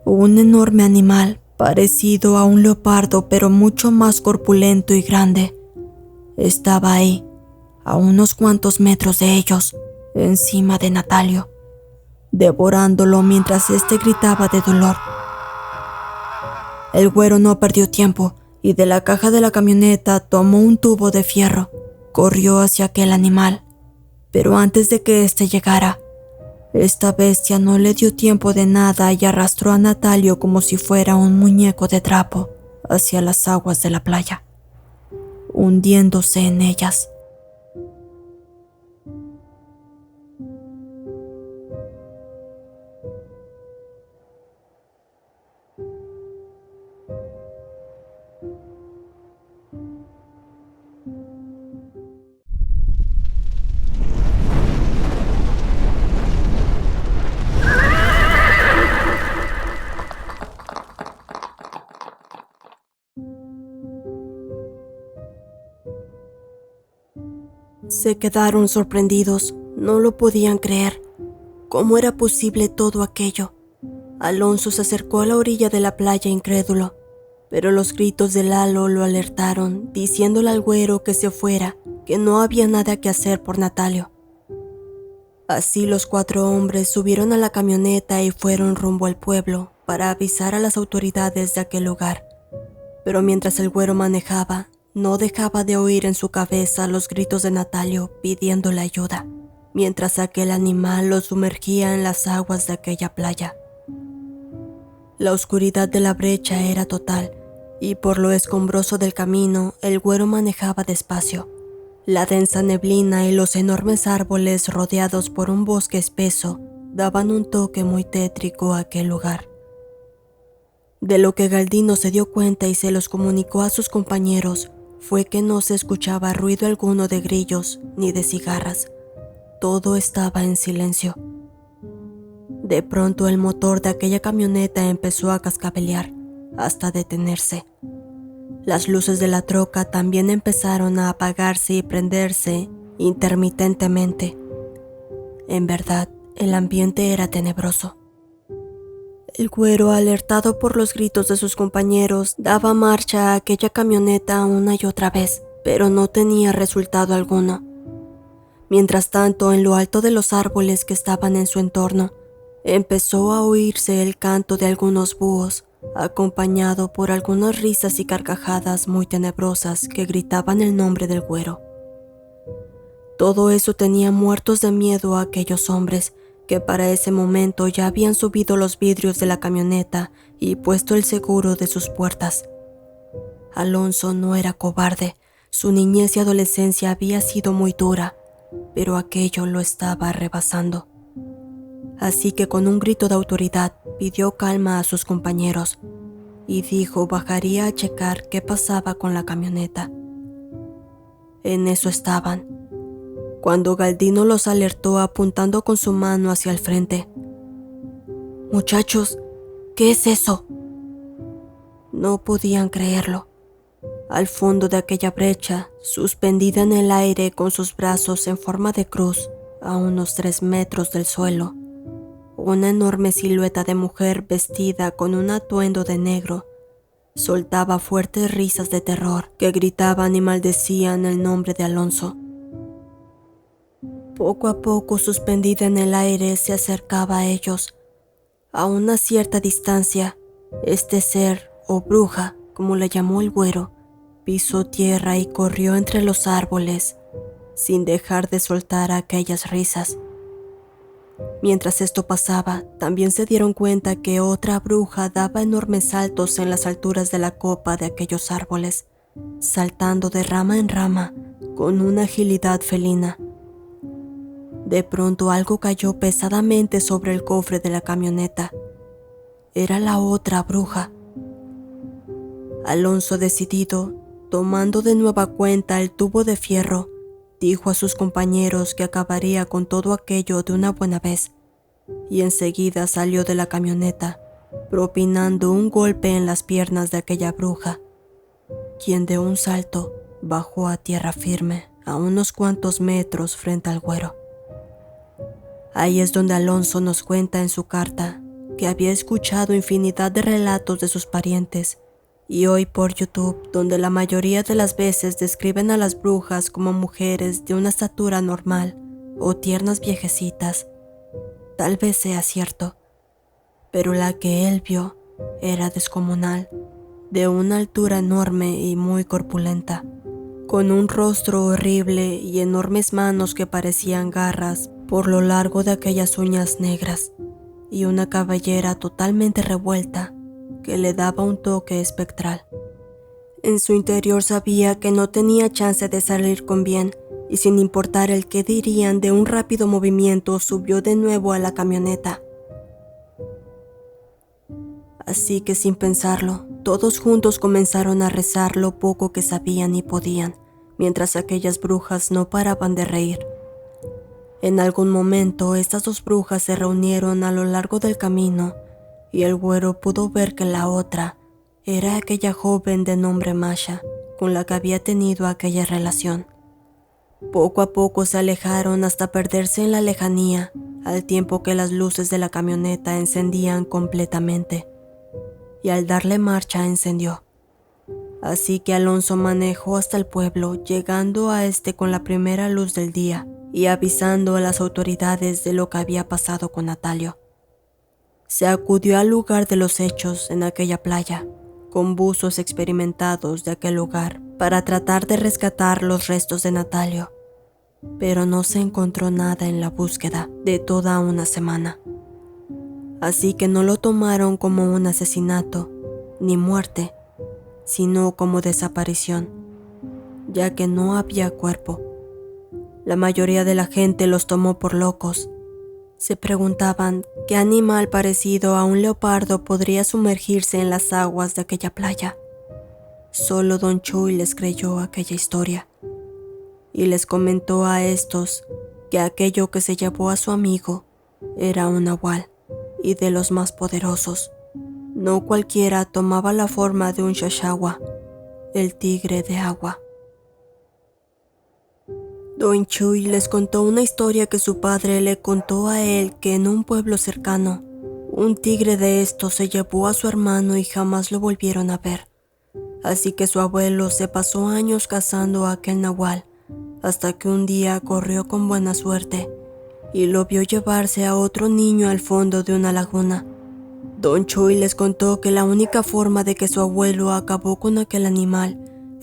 Un enorme animal, parecido a un leopardo pero mucho más corpulento y grande, estaba ahí, a unos cuantos metros de ellos, encima de Natalio, devorándolo mientras éste gritaba de dolor. El güero no perdió tiempo y de la caja de la camioneta tomó un tubo de fierro, corrió hacia aquel animal, pero antes de que éste llegara, esta bestia no le dio tiempo de nada y arrastró a Natalio como si fuera un muñeco de trapo hacia las aguas de la playa, hundiéndose en ellas. Se quedaron sorprendidos, no lo podían creer. ¿Cómo era posible todo aquello? Alonso se acercó a la orilla de la playa incrédulo, pero los gritos de Lalo lo alertaron, diciéndole al güero que se fuera, que no había nada que hacer por Natalio. Así los 4 hombres subieron a la camioneta y fueron rumbo al pueblo para avisar a las autoridades de aquel lugar. Pero mientras el güero manejaba, no dejaba de oír en su cabeza los gritos de Natalio pidiéndole ayuda, mientras aquel animal lo sumergía en las aguas de aquella playa. La oscuridad de la brecha era total, y por lo escombroso del camino, el güero manejaba despacio. La densa neblina y los enormes árboles rodeados por un bosque espeso daban un toque muy tétrico a aquel lugar. De lo que Galdino se dio cuenta y se los comunicó a sus compañeros fue que no se escuchaba ruido alguno de grillos ni de cigarras. Todo estaba en silencio. De pronto el motor de aquella camioneta empezó a cascabelear hasta detenerse. Las luces de la troca también empezaron a apagarse y prenderse intermitentemente. En verdad, el ambiente era tenebroso. El güero, alertado por los gritos de sus compañeros, daba marcha a aquella camioneta una y otra vez, pero no tenía resultado alguno. Mientras tanto, en lo alto de los árboles que estaban en su entorno, empezó a oírse el canto de algunos búhos, acompañado por algunas risas y carcajadas muy tenebrosas que gritaban el nombre del güero. Todo eso tenía muertos de miedo a aquellos hombres, que para ese momento ya habían subido los vidrios de la camioneta y puesto el seguro de sus puertas. Alonso no era cobarde, su niñez y adolescencia había sido muy dura, pero aquello lo estaba rebasando. Así que con un grito de autoridad pidió calma a sus compañeros y dijo bajaría a checar qué pasaba con la camioneta. En eso estaban, cuando Galdino los alertó apuntando con su mano hacia el frente. «Muchachos, ¿qué es eso?». No podían creerlo. Al fondo de aquella brecha, suspendida en el aire con sus brazos en forma de cruz, a unos 3 metros del suelo, una enorme silueta de mujer vestida con un atuendo de negro soltaba fuertes risas de terror que gritaban y maldecían el nombre de Alonso. Poco a poco, suspendida en el aire, se acercaba a ellos. A una cierta distancia, este ser, o bruja, como la llamó el güero, pisó tierra y corrió entre los árboles, sin dejar de soltar aquellas risas. Mientras esto pasaba, también se dieron cuenta que otra bruja daba enormes saltos en las alturas de la copa de aquellos árboles, saltando de rama en rama con una agilidad felina. De pronto algo cayó pesadamente sobre el cofre de la camioneta. Era la otra bruja. Alonso, decidido, tomando de nueva cuenta el tubo de fierro, dijo a sus compañeros que acabaría con todo aquello de una buena vez, y enseguida salió de la camioneta, propinando un golpe en las piernas de aquella bruja, quien de un salto bajó a tierra firme a unos cuantos metros frente al güero. Ahí es donde Alonso nos cuenta en su carta que había escuchado infinidad de relatos de sus parientes, y hoy por YouTube, donde la mayoría de las veces describen a las brujas como mujeres de una estatura normal o tiernas viejecitas. Tal vez sea cierto, pero la que él vio era descomunal, de una altura enorme y muy corpulenta, con un rostro horrible y enormes manos que parecían garras por lo largo de aquellas uñas negras, y una cabellera totalmente revuelta que le daba un toque espectral. En su interior sabía que no tenía chance de salir con bien, y sin importar el qué dirían, de un rápido movimiento subió de nuevo a la camioneta. Así que sin pensarlo, todos juntos comenzaron a rezar lo poco que sabían y podían, mientras aquellas brujas no paraban de reír. En algún momento, estas dos brujas se reunieron a lo largo del camino, y el güero pudo ver que la otra era aquella joven de nombre Masha, con la que había tenido aquella relación. Poco a poco se alejaron hasta perderse en la lejanía, al tiempo que las luces de la camioneta encendían completamente, y al darle marcha encendió. Así que Alonso manejó hasta el pueblo, llegando a este con la primera luz del día y avisando a las autoridades de lo que había pasado con Natalio. Se acudió al lugar de los hechos en aquella playa, con buzos experimentados de aquel lugar, para tratar de rescatar los restos de Natalio, pero no se encontró nada en la búsqueda de toda una semana. Así que no lo tomaron como un asesinato ni muerte, sino como desaparición, ya que no había cuerpo. La mayoría de la gente los tomó por locos. Se preguntaban qué animal parecido a un leopardo podría sumergirse en las aguas de aquella playa. Solo Don Chuy les creyó aquella historia y les comentó a estos que aquello que se llevó a su amigo era un nahual y de los más poderosos. No cualquiera tomaba la forma de un Shashawa, el tigre de agua. Don Chuy les contó una historia que su padre le contó a él, que en un pueblo cercano, un tigre de estos se llevó a su hermano y jamás lo volvieron a ver. Así que su abuelo se pasó años cazando a aquel nahual, hasta que un día corrió con buena suerte y lo vio llevarse a otro niño al fondo de una laguna. Don Chuy les contó que la única forma de que su abuelo acabó con aquel animal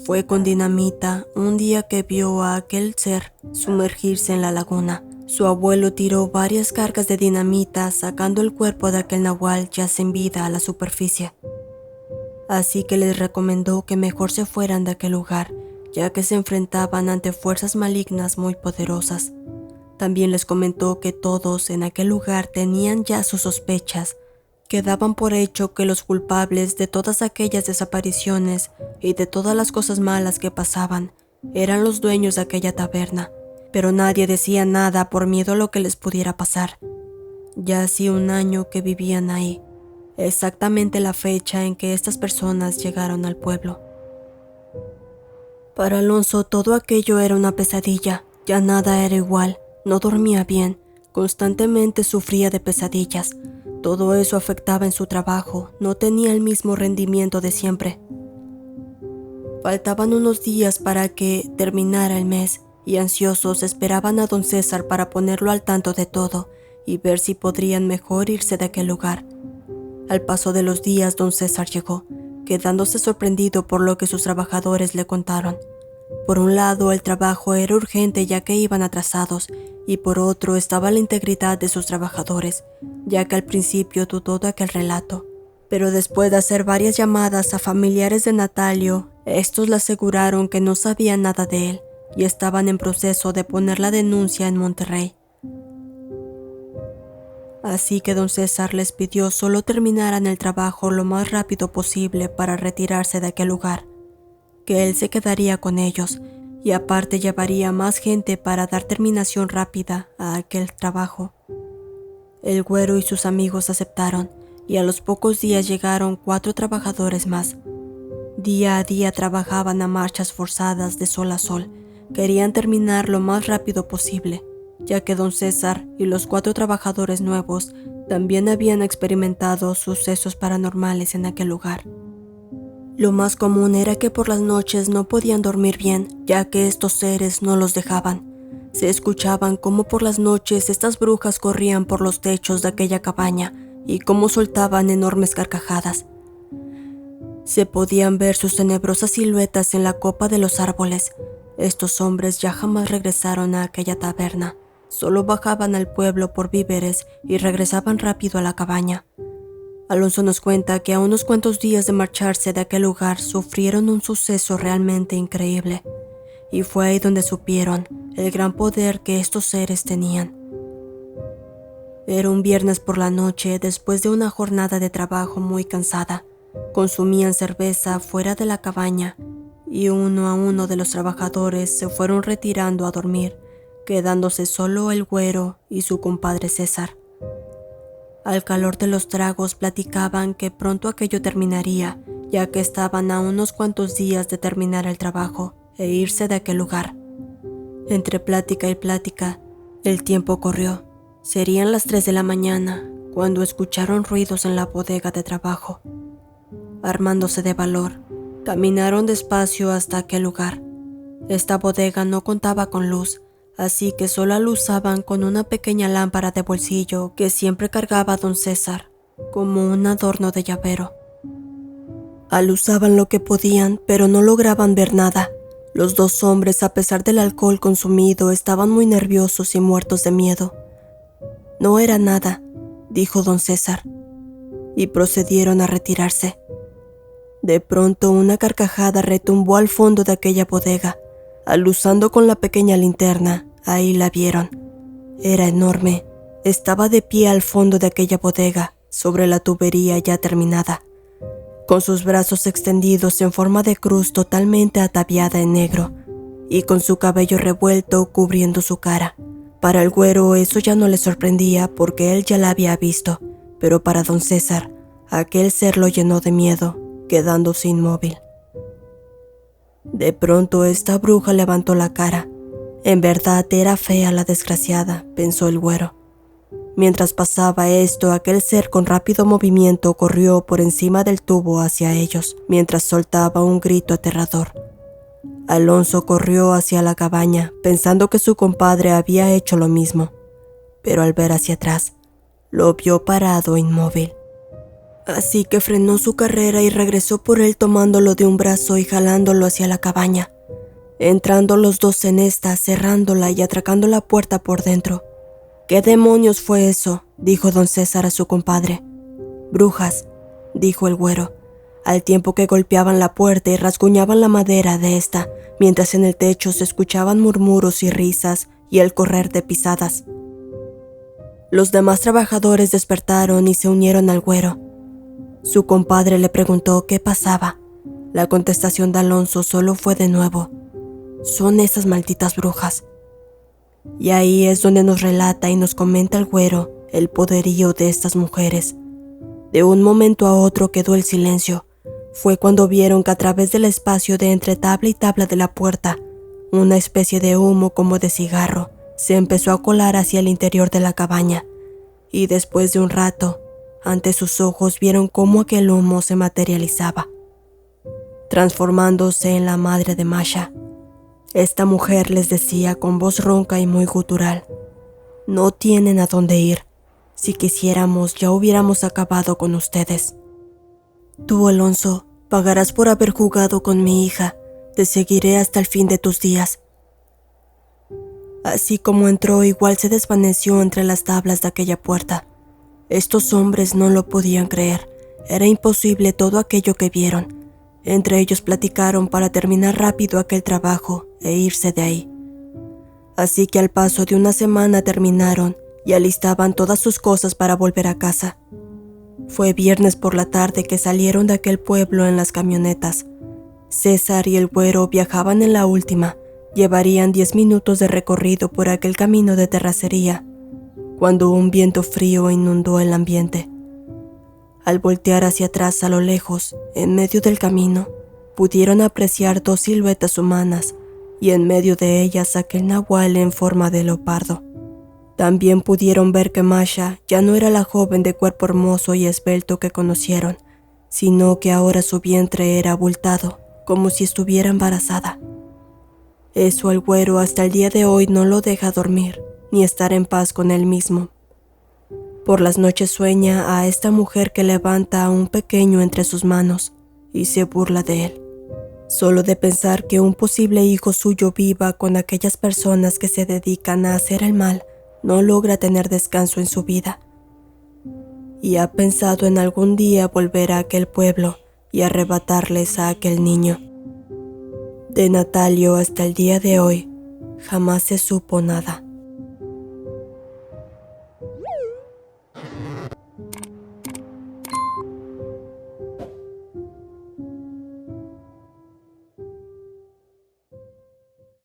fue con dinamita. Un día que vio a aquel ser sumergirse en la laguna, su abuelo tiró varias cargas de dinamita, sacando el cuerpo de aquel nahual ya sin vida a la superficie. Así que les recomendó que mejor se fueran de aquel lugar, ya que se enfrentaban ante fuerzas malignas muy poderosas. También les comentó que todos en aquel lugar tenían ya sus sospechas, que daban por hecho que los culpables de todas aquellas desapariciones y de todas las cosas malas que pasaban eran los dueños de aquella taberna, pero nadie decía nada por miedo a lo que les pudiera pasar. Ya hacía un año que vivían ahí, exactamente la fecha en que estas personas llegaron al pueblo. Para Alonso todo aquello era una pesadilla, ya nada era igual, no dormía bien, constantemente sufría de pesadillas. Todo eso afectaba en su trabajo, no tenía el mismo rendimiento de siempre. Faltaban unos días para que terminara el mes y ansiosos esperaban a don César para ponerlo al tanto de todo y ver si podrían mejor irse de aquel lugar. Al paso de los días don César llegó, quedándose sorprendido por lo que sus trabajadores le contaron. Por un lado, el trabajo era urgente ya que iban atrasados, y por otro estaba la integridad de sus trabajadores, ya que al principio dudó de aquel relato. Pero después de hacer varias llamadas a familiares de Natalio, estos le aseguraron que no sabían nada de él y estaban en proceso de poner la denuncia en Monterrey. Así que don César les pidió solo terminaran el trabajo lo más rápido posible para retirarse de aquel lugar, que él se quedaría con ellos y aparte llevaría más gente para dar terminación rápida a aquel trabajo. El güero y sus amigos aceptaron y a los pocos días llegaron 4 trabajadores más. Día a día trabajaban a marchas forzadas de sol a sol. Querían terminar lo más rápido posible, ya que don César y los 4 trabajadores nuevos también habían experimentado sucesos paranormales en aquel lugar. Lo más común era que por las noches no podían dormir bien, ya que estos seres no los dejaban. Se escuchaban cómo por las noches estas brujas corrían por los techos de aquella cabaña y cómo soltaban enormes carcajadas. Se podían ver sus tenebrosas siluetas en la copa de los árboles. Estos hombres ya jamás regresaron a aquella taberna. Solo bajaban al pueblo por víveres y regresaban rápido a la cabaña. Alonso nos cuenta que a unos cuantos días de marcharse de aquel lugar sufrieron un suceso realmente increíble. Y fue ahí donde supieron el gran poder que estos seres tenían. Era un viernes por la noche, después de una jornada de trabajo muy cansada. Consumían cerveza fuera de la cabaña y uno a uno de los trabajadores se fueron retirando a dormir, quedándose solo el güero y su compadre César. Al calor de los tragos platicaban que pronto aquello terminaría, ya que estaban a unos cuantos días de terminar el trabajo e irse de aquel lugar. Entre plática y plática, el tiempo corrió. Serían las 3 de la mañana cuando escucharon ruidos en la bodega de trabajo. Armándose de valor, caminaron despacio hasta aquel lugar. Esta bodega no contaba con luz, así que solo la usaban con una pequeña lámpara de bolsillo que siempre cargaba don César, como un adorno de llavero. Alusaban lo que podían, pero no lograban ver nada. Los dos hombres, a pesar del alcohol consumido, estaban muy nerviosos y muertos de miedo. No era nada, dijo don César, y procedieron a retirarse. De pronto una carcajada retumbó al fondo de aquella bodega. Aluzando con la pequeña linterna, ahí la vieron. Era enorme. Estaba de pie al fondo de aquella bodega, sobre la tubería ya terminada, con sus brazos extendidos en forma de cruz totalmente ataviada en negro, y con su cabello revuelto cubriendo su cara. Para el güero eso ya no le sorprendía porque él ya la había visto, pero para don César, aquel ser lo llenó de miedo, quedándose inmóvil. De pronto esta bruja levantó la cara. En verdad era fea la desgraciada, pensó el güero. Mientras pasaba esto, aquel ser con rápido movimiento corrió por encima del tubo hacia ellos, mientras soltaba un grito aterrador. Alonso corrió hacia la cabaña, pensando que su compadre había hecho lo mismo, pero al ver hacia atrás, lo vio parado inmóvil. Así que frenó su carrera y regresó por él tomándolo de un brazo y jalándolo hacia la cabaña, entrando los dos en esta, cerrándola y atracando la puerta por dentro. «¿Qué demonios fue eso?», dijo don César a su compadre. «Brujas», dijo el güero, al tiempo que golpeaban la puerta y rasguñaban la madera de esta, mientras en el techo se escuchaban murmuros y risas y el correr de pisadas. Los demás trabajadores despertaron y se unieron al güero. Su compadre le preguntó qué pasaba. La contestación de Alonso solo fue de nuevo: «Son esas malditas brujas». Y ahí es donde nos relata y nos comenta el güero el poderío de estas mujeres. De un momento a otro quedó el silencio. Fue cuando vieron que a través del espacio de entre tabla y tabla de la puerta, una especie de humo como de cigarro se empezó a colar hacia el interior de la cabaña, y después de un rato, ante sus ojos vieron cómo aquel humo se materializaba, transformándose en la madre de Masha. Esta mujer les decía con voz ronca y muy gutural: «No tienen a dónde ir. Si quisiéramos, ya hubiéramos acabado con ustedes. Tú, Alonso, pagarás por haber jugado con mi hija. Te seguiré hasta el fin de tus días». Así como entró, igual se desvaneció entre las tablas de aquella puerta. Estos hombres no lo podían creer. Era imposible todo aquello que vieron. Entre ellos platicaron para terminar rápido aquel trabajo e irse de ahí. Así que al paso de una semana terminaron y alistaban todas sus cosas para volver a casa. Fue viernes por la tarde que salieron de aquel pueblo en las camionetas. César y el güero viajaban en la última. Llevarían 10 minutos de recorrido por aquel camino de terracería, cuando un viento frío inundó el ambiente. Al voltear hacia atrás a lo lejos, en medio del camino, pudieron apreciar 2 siluetas humanas y en medio de ellas aquel nahual en forma de leopardo. También pudieron ver que Masha ya no era la joven de cuerpo hermoso y esbelto que conocieron, sino que ahora su vientre era abultado, como si estuviera embarazada. Eso al güero hasta el día de hoy no lo deja dormir, ni estar en paz con él mismo. Por las noches sueña a esta mujer que levanta a un pequeño entre sus manos y se burla de él. Solo de pensar que un posible hijo suyo viva con aquellas personas que se dedican a hacer el mal, no logra tener descanso en su vida. Y ha pensado en algún día volver a aquel pueblo y arrebatarles a aquel niño. De Natalio hasta el día de hoy jamás se supo nada.